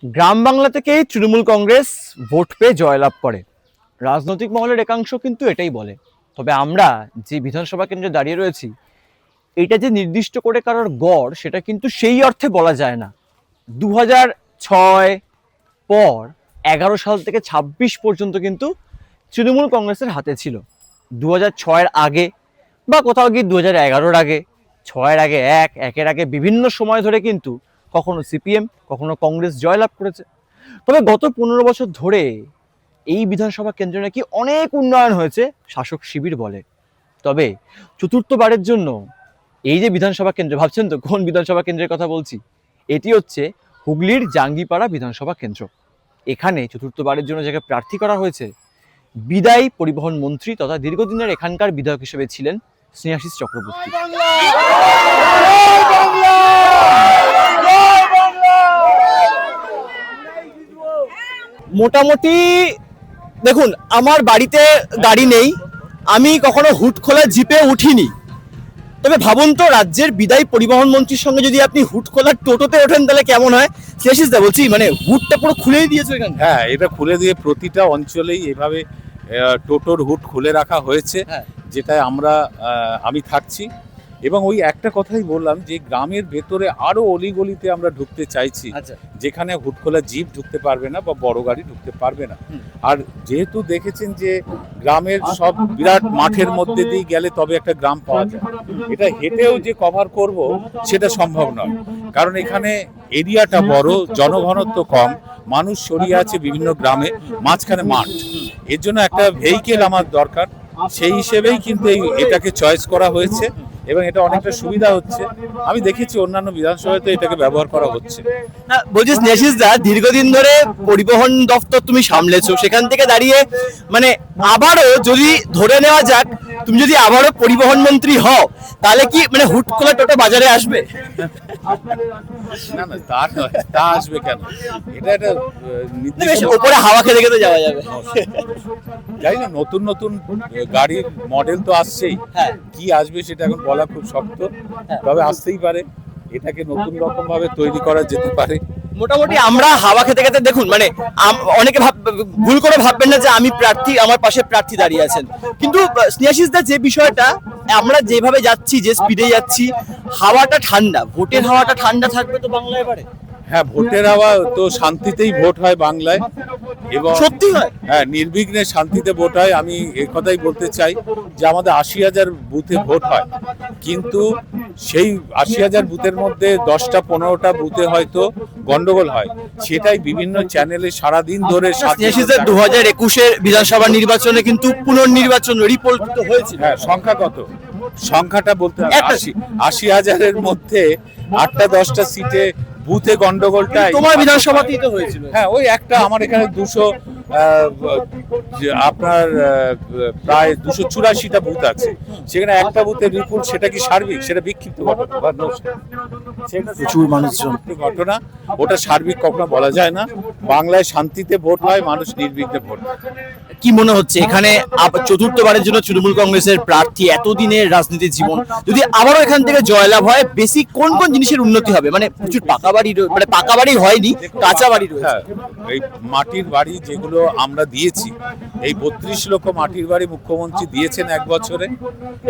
গ্রাম বাংলা থেকেই তৃণমূল কংগ্রেস ভোট পেয়ে জয়লাভ করে। রাজনৈতিক মহলের একাংশ কিন্তু এটাই বলে। তবে আমরা যে বিধানসভা কেন্দ্রে দাঁড়িয়ে রয়েছি, এটা যে নির্দিষ্ট করে কারোর গড় সেটা কিন্তু সেই অর্থে বলা যায় না। 2006 পর 11 সাল থেকে 26 পর্যন্ত কিন্তু তৃণমূল কংগ্রেসের হাতে ছিল। 2006-এর আগে বা কোথাও গিয়ে 2011-এর আগে, 6-এর আগে, একের আগে বিভিন্ন সময় ধরে কিন্তু কখনো সিপিএম কখনো কংগ্রেস জয়লাভ করেছে। তবে গত 15 বছর ধরে এই বিধানসভা কেন্দ্রে নাকি অনেক উন্নয়ন হয়েছে শাসক শিবির বলে। তবে চতুর্থবারের জন্য এই যে বিধানসভা কেন্দ্র, ভাবছেন তো কোন বিধানসভা কেন্দ্রের কথা বলছি? এটি হচ্ছে হুগলির জাঙ্গিপাড়া বিধানসভা কেন্দ্র। এখানে চতুর্থবারের জন্য যাকে প্রার্থী করা হয়েছে, বিদায়ী পরিবহন মন্ত্রী তথা দীর্ঘদিনের এখানকার বিধায়ক হিসেবে ছিলেন স্নেহাশিস চক্রবর্তী। মোটামুটি দেখুন, আমার বাড়িতে গাড়ি নেই, আমি কখনো হুটখোলা জিপে উঠিনি। তবে ভাবুন তো, রাজ্যের বিদায়ী পরিবহন মন্ত্রীর সঙ্গে যদি আপনি হুটখোলার টোটোতে ওঠেন তাহলে কেমন হয়? শেষিস দা বলছি, মানে হুটটা পুরো খুলেই দিয়েছে এখানে। হ্যাঁ, এটা খুলে দিয়ে প্রতিটা অঞ্চলেই এভাবে টোটোর হুড খুলে রাখা হয়েছে, যেটায় আমি থাকছি। এবং ওই একটা কথাই বললাম যে গ্রামের ভেতরে আরো অলিগলিতে আমরা ঢুকতে চাইছি, যেখানে হুড খোলা জিপ ঢুকতে পারবে না বা বড় গাড়ি ঢুকতে পারবে না। আর যেহেতু দেখেছেন যে গ্রামের সব বিরাট মাঠের মধ্যে দিয়ে গেলে তবে একটা গ্রাম পাওয়া যায়, এটা হেঁটেও যে কভার করব সেটা সম্ভব নয়, কারণ এখানে এরিয়াটা বড়, জনঘনত্ব কম, মানুষ ছড়িয়ে আছে বিভিন্ন গ্রামে, মাঝখানে মাঠ। এর জন্য একটা ভেহিকেল আমার দরকার, সেই হিসেবেই কিন্তু এটাকে চয়েস করা হয়েছে এবং এটা অনেকটা সুবিধা হচ্ছে। আমি দেখেছি অন্যান্য বিধানসভাতে এটাকে ব্যবহার করা হচ্ছে। বলছিস স্নেহাশিস দা, দীর্ঘদিন ধরে পরিবহন দপ্তর তুমি সামলেছো, সেখান থেকে দাঁড়িয়ে মানে আবারও যদি ধরে নেওয়া যাক তুমি যদি আবারও পরিবহন মন্ত্রী হও, তাহলে কি মানে হুটখোলা টোটো বাজারে আসবে? না না, তা নয়, তা আসবে কেন? এটা একটা উপরে হাওয়া খেতে খেতে যাওয়া যাবে। জানি না, নতুন নতুন গাড়ির মডেল তো আসছেই, কি আসবে সেটা এখন বলা খুব শক্ত, তবে আসতেই পারে। এটাকে নতুন রকম ভাবে তৈরি করা যেতে পারে। মোটামুটি আমরা হাওয়া খেতে খেতে, দেখুন মানে অনেকে ভুল করে ভাববেন না যে আমি প্রার্থী, আমার পাশে প্রার্থী দাঁড়িয়ে আছেন, কিন্তু স্নেহাশিস দা যে বিষয়টা, আমরা যেভাবে যাচ্ছি, যে স্পিডে যাচ্ছি, হাওয়াটা ঠান্ডা, ভোটের হাওয়াটা ঠান্ডা থাকবে তো বাংলায় এবারে? হ্যাঁ, ভোটের হাওয়া তো শান্তিতেই ভোট হয় বাংলায়, এবং সত্যি হয়, হ্যাঁ, নির্বিঘ্নে শান্তিতে ভোট হয়। আমি এই কথাই বলতে চাই যে আমাদের 80,000 বুথে ভোট হয়, কিন্তু সেই 80,000 বুথের মধ্যে 10-15টা বুথে হয়তো গন্ডগোল হয়, সেটাই বিভিন্ন চ্যানেলে সারাদিন ধরে। 2021-এর বিধানসভা নির্বাচনে কিন্তু পুনর্নির্বাচন রিপোর্ট হয়েছিল। হ্যাঁ, সংখ্যা কত? সংখ্যাটা বলতে 80,000-এর মধ্যে 8-10টা সিটে বুথে গন্ডগোলটা তোমার বিধানসভাতেই তো হয়েছিল। হ্যাঁ, ওই একটা, আমার এখানে 200 আপনার প্রায় 284টা বুথ আছে, সেখানে একটা বুথের রিপোর্ট, সেটা কি সার্বিক? সেটা বিক্ষিপ্ত ঘটনা, সেটা প্রচুর মানুষজন ঘটনা, ওটা সার্বিক কখনো বলা যায় না। বাংলায় শান্তিতে ভোট হয়, মানুষ নির্বিঘ্নে ভোট। কি মনে হচ্ছে এখানে চতুর্থবারের জন্য তৃণমূল কংগ্রেসের প্রার্থী, এতদিনের রাজনীতির জীবন, যদি আবারও এখান থেকে জয়লাভ হয়, বেশি কোন কোন জিনিসের উন্নতি হবে? মানে প্রচুর পাকা বাড়ি, মানে পাকা বাড়ি হয়নি, কাঁচা বাড়ি রয়েছে। এই মাটির বাড়ি যেগুলো আমরা দিয়েছি, এই 32 লক্ষ মাটির বাড়ি মুখ্যমন্ত্রী দিয়েছেন 1 বছরে,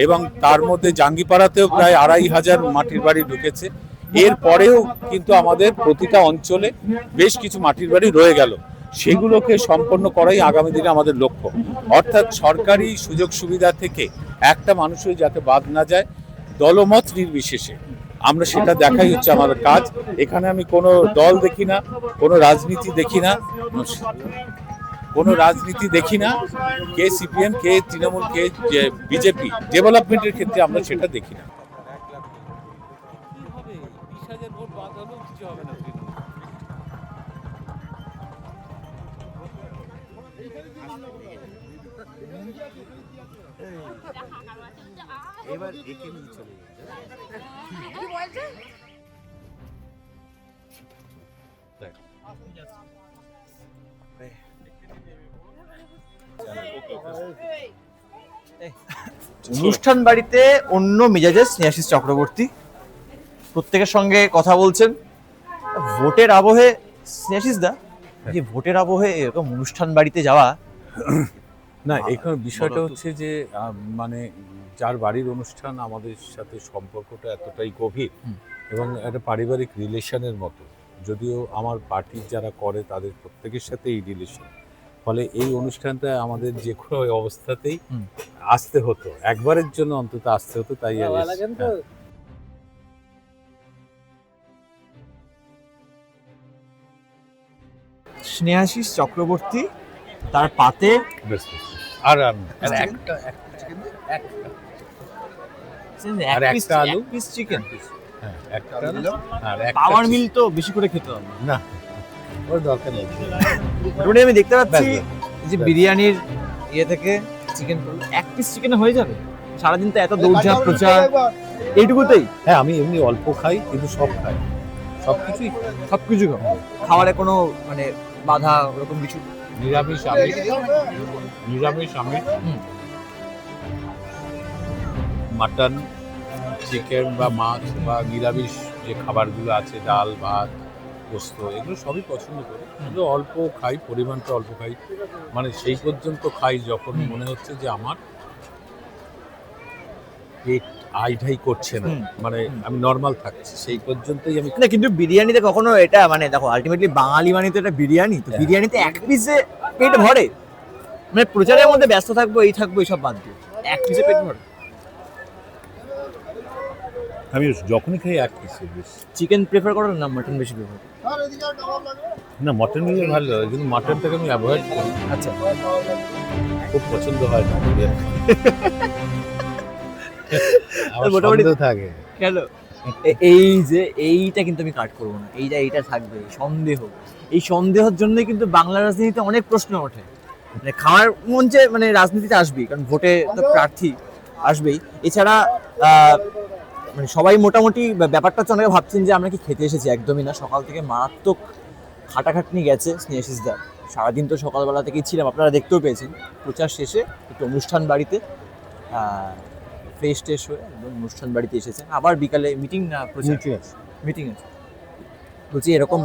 এবং তার মধ্যে জাঙ্গিপাড়াতেও প্রায় 2,500 মাটির বাড়ি ঢুকেছে। এর পরেও কিন্তু আমাদের প্রতিটা অঞ্চলে বেশ কিছু মাটির বাড়ি রয়ে গেল, সেগুলোকে সম্পন্ন করাই আগামী দিনে আমাদের লক্ষ্য। অর্থাৎ সরকারি সুযোগ সুবিধা থেকে একটা মানুষই যাতে বাদ না যায়, দলমত নির্বিশেষে, আমরা সেটা দেখাই হচ্ছে আমাদের কাজ। এখানে আমি কোনো দল দেখি না, কোনো রাজনীতি দেখি না, কে সিপিএম, কে তৃণমূল, কে বিজেপি। ডেভেলপমেন্টের ক্ষেত্রে আমরা সেটা দেখি না। এবার একে নিয়ে চলে অনুষ্ঠান বাড়িতে অন্য মেজাজের স্নেহাশিস চক্রবর্তী প্রত্যেকের সঙ্গে কথা বলছেন। ভোটের আবহে স্নেহাশিস দা, যে ভোটের আবহে এরকম অনুষ্ঠান বাড়িতে যাওয়া, না, এখানে বিষয়টা হচ্ছে যে মানে যার বাড়ির অনুষ্ঠান আমাদের সাথে সম্পর্কটা এতটাই গভীর হুম। এবং একটা পারিবারিক রিলেশনের মতো, যদিও আমার পার্টির যারা করে তাদের প্রত্যেকের সাথে এই রিলেশন, ফলে এই অনুষ্ঠানটা আমাদের যে কোনো অবস্থাতেই হুম। আসতে হতো, একবারের জন্য অন্তত আসতে হতো, তাই আর এসেছি। হ্যাঁ। স্নেহাশিস চক্রবর্তী, তার পাতে বেশ, বেশ, বেশ। আর আর একটা এক আর পিস একটা আলু? Piece chicken. হ্যাঁ, একটা আর একটা পাওয়ার মিল তো বেশি করে খেতে হবে। না, ওর দরকার নেই। মোটামুটি আমি দেখতে পাচ্ছি ব্যাস, এই যে বিরিয়ানির ইয়ে থেকে চিকেন, এক পিস চিকেনে হয়ে যাবে? সারাদিন তো এত দৌড়ঝাঁপ প্রচার, এইটুকুতেই হ্যাঁ, আমি এমনি অল্প খাই কিন্তু সব খাই, সব কিছুই খাই। সবকিছু খাওয়ারে কোনো মানে বাধা ওরকম কিছু? নিরামিষ আমি হুম। মাটন, চিকেন বা মাছ বা নিরামিষ যে খাবারগুলো আছে, ডাল ভাত পোস্ত, এগুলো সবই পছন্দ করি, কিন্তু অল্প খাই, পরিমাণটা অল্প খাই, মানে সেই পর্যন্ত খাই যখন মনে হচ্ছে যে আমার পেট আইঢাই করছে না, হুম। মানে আমি নর্মাল থাকছি, সেই পর্যন্তই আমি। না, কিন্তু বিরিয়ানিতে কখনো এটা মানে দেখো, আলটিমেটলি বাঙালি মানে তো এটা বিরিয়ানি, তো হ্যাঁ। বিরিয়ানিতে এক পিসে পেট ভরে? মানে প্রচারের মধ্যে ব্যস্ত থাকবো, এই থাকবো, এইসব বাদ দিয়ে এক পিসে পেট ভরে? আমি যখনই খাই এক পিস বেশ। চিকেন প্রেফার করো না মাটন বেশি প্রেফার? না, মটন নিলে ভালো লাগে, কিন্তু মটনটাকে আমি অ্যাভয়েড করি, আচ্ছা, খুব পছন্দ হয় না। আমার মোটামুটি সন্দেহ থাকে। কেন? এই যে এইটা কিন্তু আমি কাট করবো না, এইটা থাকবে সন্দেহ। এই সন্দেহের জন্য কিন্তু বাংলা রাজনীতিতে অনেক প্রশ্ন ওঠে। মানে খাওয়ার মঞ্চে মানে রাজনীতিতে আসবেই, কারণ ভোটে তো প্রার্থী আসবেই। এছাড়া মানে সবাই মোটামুটি ব্যাপারটা হচ্ছে, অনেকে ভাবছেন যে আমরা কি খেতে এসেছি, একদমই না। সকাল থেকে মারাত্মক খাটাখাটনি গেছে স্নেহাশিস দা, সারাদিন তো সকালবেলা থেকেই ছিলাম, আপনারা দেখতেও পেয়েছেন। প্রচার শেষে একটু অনুষ্ঠান বাড়িতে ফ্রেশ ট্রেশ হয়ে একদম অনুষ্ঠান বাড়িতে এসেছেন। আবার বিকালে মিটিং না প্রচার? মিটিং আছে। বলছি এরকম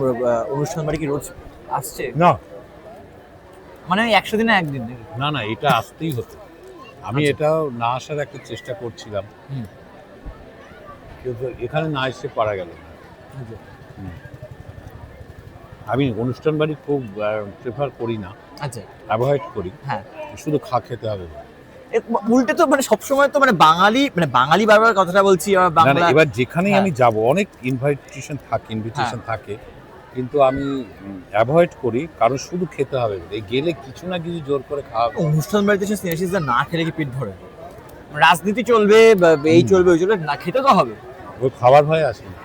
অনুষ্ঠান বাড়ি কি রোজ আসছে? না মানে ওই 100 দিনে একদিন? না না, এটা আসতেই হতো। আমি আচ্ছা। এটাও না আসার একটা চেষ্টা করছিলাম, হুম। কিন্তু এখানে না এসে পারা গেল না। আমি অনুষ্ঠান বাড়ি খুব প্রেফার করি না, আচ্ছা, অ্যাভয়েড করি, হ্যাঁ। শুধু খেতে হবে। উল্টে তো মানে সবসময় তো মানে বাঙালি বারবার কথাটা বলছি, না না, বাংলা। এবার যেখানেই হ্যাঁ। আমি যাব অনেক ইনভিটেশন থাকে, কিন্তু আমি অ্যাভয়েড করি, কারণ শুধু খেতে হবে বলে। এই গেলে কিছু না কিছু জোর করে খাওয়া। অনুষ্ঠান বাড়িতে এসে স্নেহাশিস দা না খেলে কি পেট ভরে? রাজনীতি চলবে বা এই চলবে ওই চলবে, না খেতে তো হবে। ওই খাবার ভয় আসে না।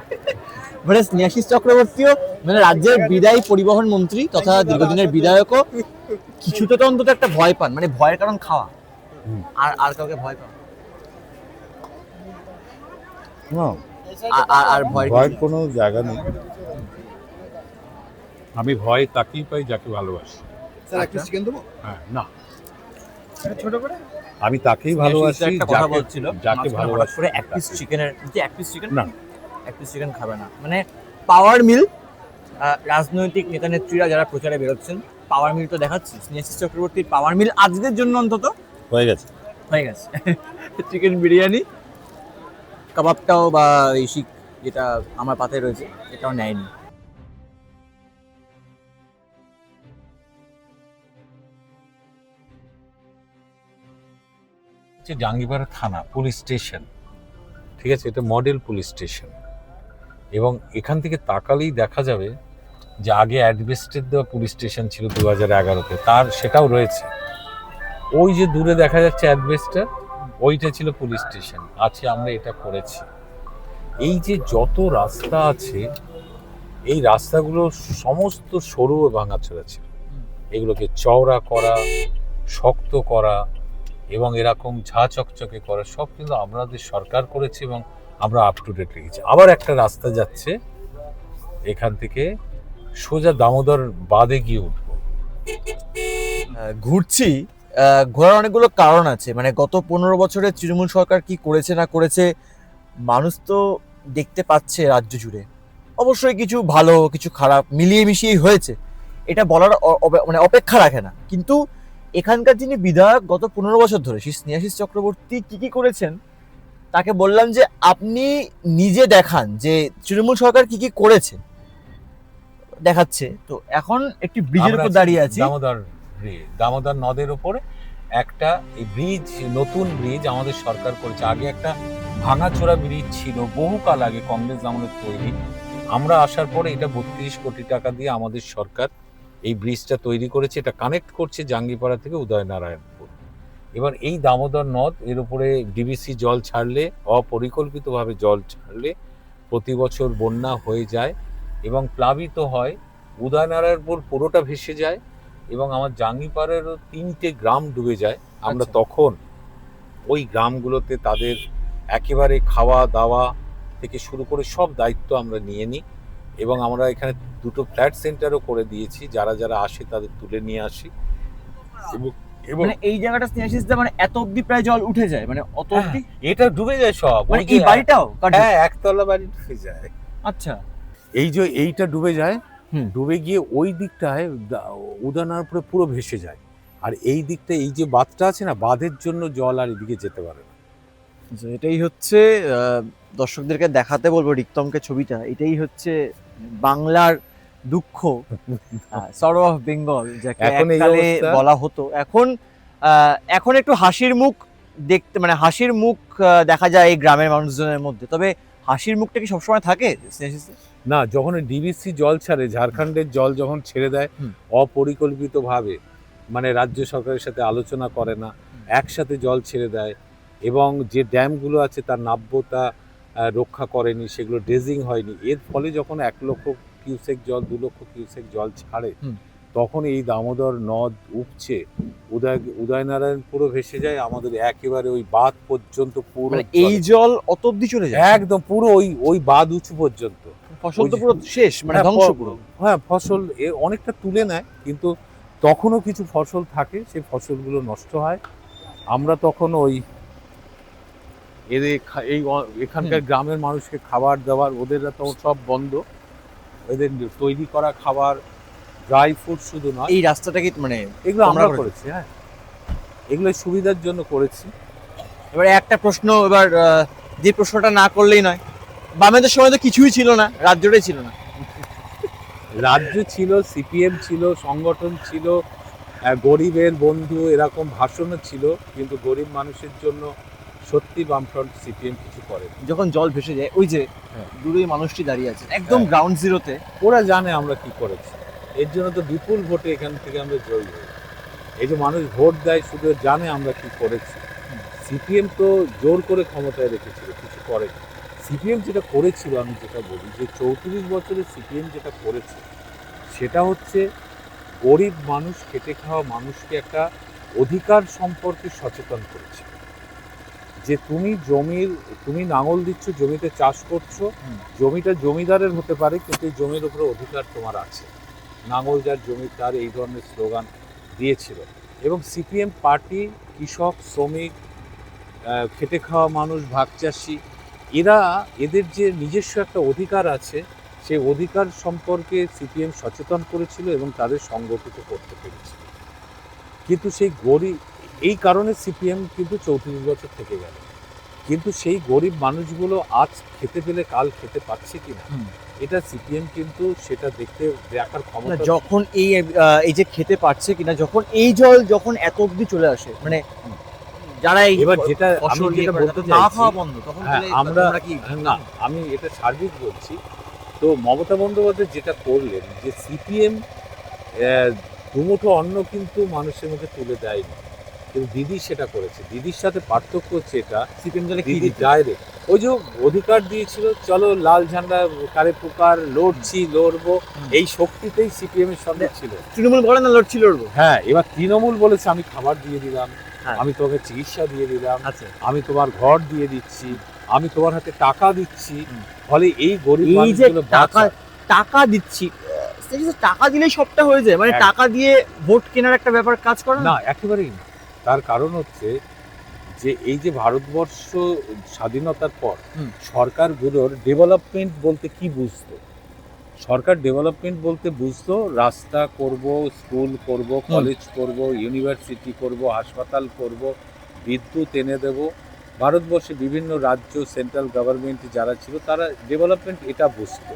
মানে স্নেহাশিস চক্রবর্তীও মানে রাজ্যের বিদায়ী পরিবহন মন্ত্রী তথা দীর্ঘদিনের বিধায়কও কিছুতে তো অন্তত একটা ভয় পান, মানে ভয়ের কারণ খাওয়া। আর কাউকে ভয় পান? না, আর ভয়ের কোনো জায়গা নেই। আমি ভয় তাকেই পাই যাকে ভালোবাসি। হ্যাঁ, না, ছোট করে আমি তাকেই ভালোবাসি একটা কথা বলছিল, যাকে ভালোবাসি। করে এক পিস চিকেনের, যে এক পিস চিকেন না, এক পিস চিকেন খাবে না, মানে পাওয়ার মিল। রাজনৈতিক নেতা নেত্রীরা যারা প্রচারে বেরোচ্ছেন, পাওয়ার মিল তো দেখাচ্ছি। স্নেহাশিস চক্রবর্তীর পাওয়ার মিল আজকের জন্য অন্তত হয়ে গেছে। চিকেন বিরিয়ানি, কাবাবটাও বা এই শিক যেটা আমার পাতে রয়েছে এটাও নেয়নি। জাঙ্গিপাড়া থানা পুলিশ স্টেশন, ঠিক আছে, এটা মডেল পুলিশ স্টেশন, এবং এখান থেকে তাকালেই দেখা যাবে যে আগে অ্যাডভেস্টের দেওয়া পুলিশ স্টেশন ছিল 2011-তে, তার সেটাও রয়েছে। ওই যে দূরে দেখা যাচ্ছে অ্যাডভেস্টার, ওইটা ছিল পুলিশ স্টেশন, আছে আমরা এটা করেছি। এই যে যত রাস্তা আছে, এই রাস্তাগুলো সমস্ত সরু ও ভাঙাচোরা ছিল, এগুলোকে চওড়া করা, শক্ত করা এবং এরকম ঝাঁ চকচকে করা সব কিন্তু আমাদের সরকার করেছে, এবং আমরা আপ টু ডেট রেখেছি। আবার একটা রাস্তা যাচ্ছে এখান থেকে সোজা দামোদর বাঁধে গিয়ে উঠবো। ঘুরছি, ঘোরার অনেকগুলো কারণ আছে। মানে গত 15 বছরে তৃণমূল সরকার কি করেছে না করেছে মানুষ তো দেখতে পাচ্ছে রাজ্য জুড়ে। অবশ্যই কিছু ভালো কিছু খারাপ মিলিয়ে মিশিয়েই হয়েছে, এটা বলার মানে অপেক্ষা রাখে না। কিন্তু এখানকার যিনি বিধায়ক গত 15 বছর ধরে শ্রী স্নেহাশিস চক্রবর্তী কি কি করেছেন, তাকে বললাম যে আপনি নিজে দেখান যে তৃণমূল সরকার কি কি করেছে, দেখাচ্ছে। তো এখন একটি ব্রিজের উপর দাঁড়িয়ে আছি, দামোদর নদের উপরে একটা এই ব্রিজ, নতুন ব্রিজ আমাদের সরকার করেছে। আগে একটা ভাঙাচোরা ব্রিজ ছিল বহুকাল আগে, কংগ্রেস আমলের তৈরি। আমরা আসার পরে এটা 32 কোটি টাকা দিয়ে আমাদের সরকার এই ব্রিজটা তৈরি করেছে। এটা কানেক্ট করছে জাঙ্গিপাড়া থেকে উদয়নারায়ণপুর। এবার এই দামোদর নদ, এর উপরে ডিবিসি জল ছাড়লে, অপরিকল্পিতভাবে জল ছাড়লে প্রতি বছর বন্যা হয়ে যায় এবং প্লাবিত হয়। উদয়নারায়ণপুর পুরোটা ভেসে যায় এবং আমার জাঙ্গিপাড়ারও 3টে গ্রাম ডুবে যায়। আমরা তখন ওই গ্রামগুলোতে তাদের একেবারে খাওয়া দাওয়া থেকে শুরু করে সব দায়িত্ব আমরা নিয়ে নিই এবং আমরা এখানে 2টো ফ্ল্যাট সেন্টারও করে দিয়েছি। যারা যারা আসে তাদের তুলে নিয়ে আসি। এবং মানে এই জায়গাটা স্নেহাশিসদা মানে এত অবধি প্রায় জল উঠে যায়, মানে অত অবধি এটা ডুবে যায় সব। মানে এই বাড়িটাও? হ্যাঁ, একতলা বাড়ি ডুবে যায়। আচ্ছা, এই যে এইটা ডুবে যায়, হুম। ডুবে গিয়ে ওই দিকটায় উদয়নারায়ণপুরে পুরো ভেসে যায়। আর এই দিকটা, এই যে বাঁধটা আছে না, বাঁধের জন্য জল আর এদিকে যেতে পারে না। এটাই হচ্ছে দর্শকদেরকে দেখাতে বলবো রিক্তমকে ছবিটা, এটাই হচ্ছে বাংলার দুঃখ, সরো অফ বেঙ্গল যাকে এখন এই এককালে অবস্থা। বলা হতো। এখন একটু হাসির মুখ দেখতে, মানে হাসির মুখ দেখা যায় এই গ্রামের মানুষজনের মধ্যে। তবে হাসির মুখটা কি সবসময় থাকে? না, যখন ডিবিসি জল ছাড়ে, ঝাড়খণ্ডের জল যখন ছেড়ে দেয় অপরিকল্পিতভাবে, মানে রাজ্য সরকারের সাথে আলোচনা করে না, একসাথে জল ছেড়ে দেয় এবং যে ড্যামগুলো আছে তার নাব্যতা রক্ষা করেনি, সেগুলো ড্রেজিং হয়নি। এর ফলে যখন 1 লক্ষ কিউসেক জল, 2 লক্ষ কিউসেক জল ছাড়ে, তখন এই দামোদর নদ উপচে উদয়নারায়ণপুরও ভেসে যায়। আমাদের একেবারে ওই বাঁধ পর্যন্ত পুরো এই জল অত অব্দি চলে যায়, একদম পুরো ওই বাঁধ উঁচু পর্যন্ত। ফসল তো পুরো শেষ, মানে ধ্বংস পুরো। হ্যাঁ, ফসল অনেকটা তুলে নেয়, কিন্তু তখনও কিছু ফসল থাকে, সেই ফসলগুলো নষ্ট হয়। আমরা তখন ওই এখানকার গ্রামের মানুষকে খাবার দেওয়ার, ওদের তো সব বন্ধ, ওদের তৈরি করা খাবার, ড্রাই ফ্রুট শুধু নয়। এই রাস্তাটা কি মানে এগুলো আমরা করেছি, হ্যাঁ, এগুলো সুবিধার জন্য করেছি। এবারে একটা প্রশ্ন, এবার যে প্রশ্নটা না করলেই নয়, বামেদের সময় তো কিছুই ছিল না, রাজ্যটাই ছিল না। রাজ্য ছিল, সিপিএম ছিল, সংগঠন ছিল, গরিবের বন্ধু এরকম ভাষণও ছিল, কিন্তু গরিব মানুষের জন্য সত্যি বামফ্রন্ট সিপিএম কিছু করে। যখন জল ভেসে যায়, ওই যে দূরে মানুষটি দাঁড়িয়ে আছে একদম গ্রাউন্ড জিরোতে, ওরা জানে আমরা কি করেছি। এর জন্য তো বিপুল ভোটে এখান থেকে আমরা জয়ী হই। এই যে মানুষ ভোট দেয়, শুধু জানে আমরা কি করেছি। সিপিএম তো জোর করে ক্ষমতায় রেখেছিল, কিছু করেনি। সিপিএম যেটা করেছিল, আমি যেটা বলি যে 34 বছরে সিপিএম যেটা করেছে, সেটা হচ্ছে গরিব মানুষ, খেটে খাওয়া মানুষকে একটা অধিকার সম্পর্কে সচেতন করেছে। যে তুমি নাঙল দিচ্ছ, জমিতে চাষ করছো, জমিটা জমিদারের হতে পারে, কিন্তু এই জমির উপরে অধিকার তোমার আছে। নাঙল যার জমি তার, এই ধরনের স্লোগান দিয়েছিল। এবং সিপিএম পার্টি কৃষক, শ্রমিক, খেটে খাওয়া মানুষ, ভাগ চাষি, এদের যে নিজস্ব একটা অধিকার আছে, সেই অধিকার সম্পর্কে সিপিএম সচেতন করেছিল এবং তাদের সংগঠিত করতে পেরেছিল। কিন্তু সেই এই কারণে সিপিএম কিন্তু 34 বছর থেকে গেল। কিন্তু সেই গরিব মানুষগুলো আজ খেতে পেলে কাল খেতে পাচ্ছে কিনা, এটা সিপিএম কিন্তু সেটা দেখার ক্ষমতা। যখন এই যে খেতে পারছে কিনা, যখন এই জল যখন এত অবধি চলে আসে, মানে যারা এবার যেটা আমি যেটা বলতে চাইছি, বন্ধ তখন আমরা না, আমি এটা সার্বিক বলছি। তো মমতা বন্দ্যোপাধ্যায় যেটা করলেন, যে সিপিএম দুমুঠো অন্ন কিন্তু মানুষের মুখে তুলে দেয়নি, কিন্তু দিদি সেটা করেছে। দিদির সাথে পার্থক্য হচ্ছে এটা, সিপিএম দলে দিদি ডাইরেক্ট ওই যে অধিকার দিয়েছিল, চলো লাল ঝান্ডা কারে পুকার, লড়বো, এই শক্তিতেই সিপিএম এর সঙ্গে ছিল। তৃণমূল বলে না লড়ছি লড়বো, হ্যাঁ, এবার তৃণমূল বলেছে আমি খাবার দিয়ে দিলাম, আমি তোমাকে চিকিৎসা দিয়ে দিলাম, আমি তোমার ঘর দিয়ে দিচ্ছি, আমি তোমার হাতে টাকা দিচ্ছি। ফলে এই গরিব মানুষগুলো টাকা দিচ্ছি, টাকা দিলেই সবটা হয়ে যায়, মানে টাকা দিয়ে ভোট কেনার একটা ব্যাপার কাজ করে না, একেবারেই না। তার কারণ হচ্ছে যে এই যে ভারতবর্ষ স্বাধীনতার পর সরকারগুলোর ডেভেলপমেন্ট বলতে কি বুঝতো, সরকার ডেভেলপমেন্ট বলতে বুঝতো রাস্তা করব, স্কুল করব, কলেজ করব, ইউনিভার্সিটি করব, হাসপাতাল করব, বিদ্যুৎ এনে দেব। ভারতবর্ষে বিভিন্ন রাজ্য সেন্ট্রাল গভর্নমেন্ট যারা ছিল তারা ডেভেলপমেন্ট এটা বুঝতো,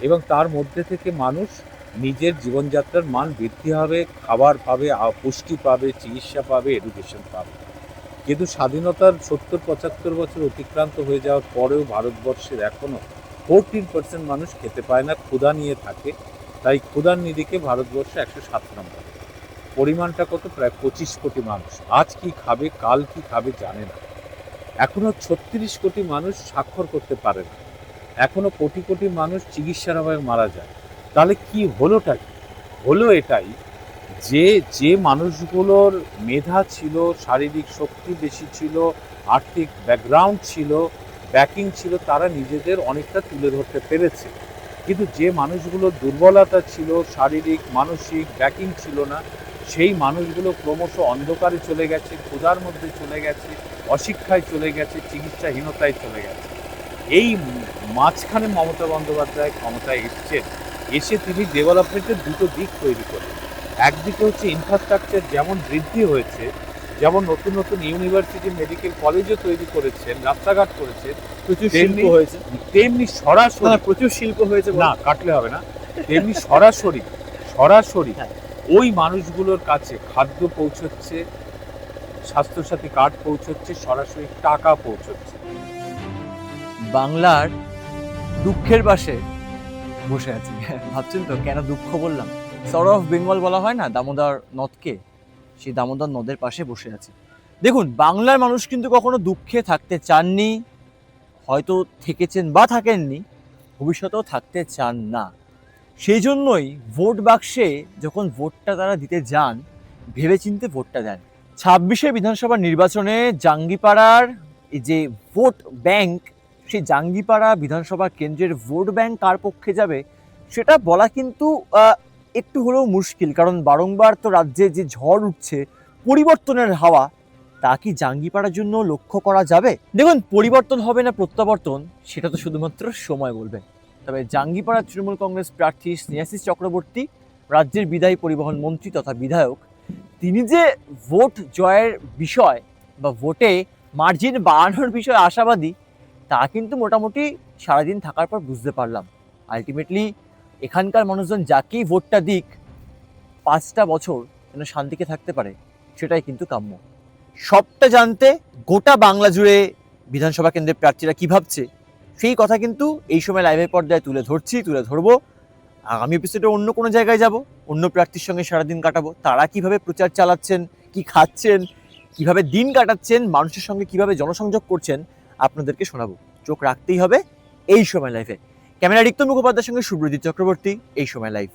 এবং তার মধ্যে থেকে মানুষ নিজের জীবনযাত্রার মান বৃদ্ধি হবে, খাবার পাবে, পুষ্টি পাবে, চিকিৎসা পাবে, এডুকেশন পাবে। কিন্তু স্বাধীনতার 70-75 বছর অতিক্রান্ত হয়ে যাওয়ার পরেও ভারতবর্ষের এখনও 14% মানুষ খেতে পায় না, ক্ষুধা নিয়ে থাকে। তাই ক্ষুধার নিরিখে ভারতবর্ষ 107 নম্বর। পরিমাণটা কত? প্রায় 25 কোটি মানুষ। আজ কি খাবে, কাল কি খাবে জানে না। এখনও 36 কোটি মানুষ স্বাক্ষর করতে পারে না। এখনও কোটি কোটি মানুষ চিকিৎসার অভাবে মারা যায়। তাহলে কি হলোটা কি? হলো এটাই যে যে মানুষগুলোর মেধা ছিল, শারীরিক শক্তি বেশি ছিল, আর্থিক ব্যাকগ্রাউন্ড ছিল, ব্যাকিং ছিল, তারা নিজেদের অনেকটা তুলে ধরতে পেরেছে। কিন্তু যে মানুষগুলোর দুর্বলতা ছিল, শারীরিক মানসিক ব্যাকিং ছিল না, সেই মানুষগুলো ক্রমশ অন্ধকারে চলে গেছে, ক্ষুধার মধ্যে চলে গেছে, অশিক্ষায় চলে গেছে, চিকিৎসাহীনতায় চলে গেছে। এই মাঝখানে মমতা বন্দ্যোপাধ্যায় ক্ষমতায় এসছেন, এসে তিনি ডেভেলপমেন্টের দুটো দিক তৈরি করেন। একদিকে হচ্ছে ইনফ্রাস্ট্রাকচার যেমন বৃদ্ধি হয়েছে, যেমন নতুন নতুন ইউনিভার্সিটি, মেডিকেল কলেজও তৈরি করেছেন, রাস্তাঘাট করেছেন, প্রচুর শিল্প হয়েছে, তেমনি সরাসরি প্রচুর শিল্প হয়েছে না কাটলে হবে না, তেমনি সরাসরি হ্যাঁ। ওই মানুষগুলোর কাছে খাদ্য পৌঁছচ্ছে, স্বাস্থ্যসাথী কার্ড পৌঁছচ্ছে, সরাসরি টাকা পৌঁছচ্ছে। বাংলার দুঃখের পাশে বসে আছি। ভাবছেন তো কেন দুঃখ বললাম? সর অফ বেঙ্গল বলা হয় না দামোদর নদকে, সেই দামোদর নদের পাশে বসে আছি। দেখুন, বাংলার মানুষ কিন্তু কখনো দুঃখে থাকতে চাননি, হয়তো থেকেছেন বা থাকেননি, ভবিষ্যতেও থাকতে চান না। সেই জন্যই ভোট বাক্সে যখন ভোটটা তারা দিতে যান, ভেবেচিন্তে ভোটটা দেন। 26-এ বিধানসভা নির্বাচনে জাঙ্গিপাড়ার এই যে ভোট ব্যাংক, সেই জাঙ্গিপাড়া বিধানসভা কেন্দ্রের ভোট ব্যাংক কার পক্ষে যাবে সেটা বলা কিন্তু একটু হলেও মুশকিল। কারণ বারংবার তো রাজ্যে যে ঝড় উঠছে পরিবর্তনের হাওয়া, তা কি জাঙ্গিপাড়ার জন্য লক্ষ্য করা যাবে? দেখুন, পরিবর্তন হবে না প্রত্যাবর্তন সেটা তো শুধুমাত্র সময় বলবে। তবে জাঙ্গিপাড়া তৃণমূল কংগ্রেস প্রার্থী স্নেহাশিস চক্রবর্তী, রাজ্যের বিদায়ী পরিবহন মন্ত্রী তথা বিধায়ক, তিনি যে ভোট জয়ের বিষয় বা ভোটে মার্জিন বাড়ানোর বিষয়ে আশাবাদী, তা কিন্তু মোটামুটি সারাদিন থাকার পর বুঝতে পারলাম। আলটিমেটলি এখানকার মানুষজন যাকেই ভোটটা দিক, 5টা বছর যেন শান্তিকে থাকতে পারে, সেটাই কিন্তু কাম্য। সবটা জানতে গোটা বাংলা জুড়ে বিধানসভা কেন্দ্রের প্রার্থীরা কি ভাবছে সেই কথা কিন্তু এই সময় লাইভের পর্দায় তুলে ধরবো। আগামী এপিসোডে অন্য কোনো জায়গায় যাব, অন্য প্রার্থীর সঙ্গে সারাদিন কাটাবো, তারা কিভাবে প্রচার চালাচ্ছেন, কি খাচ্ছেন, কিভাবে দিন কাটাচ্ছেন, মানুষের সঙ্গে কিভাবে জনসংযোগ করছেন, আপনাদেরকে শোনাবো। চোখ রাখতেই হবে এই সময় লাইভে। ক্যামেরা রিক্ত মুখোপাধ্যায়ের সঙ্গে সুব্রজিৎ চক্রবর্তী, এই সময় লাইভ।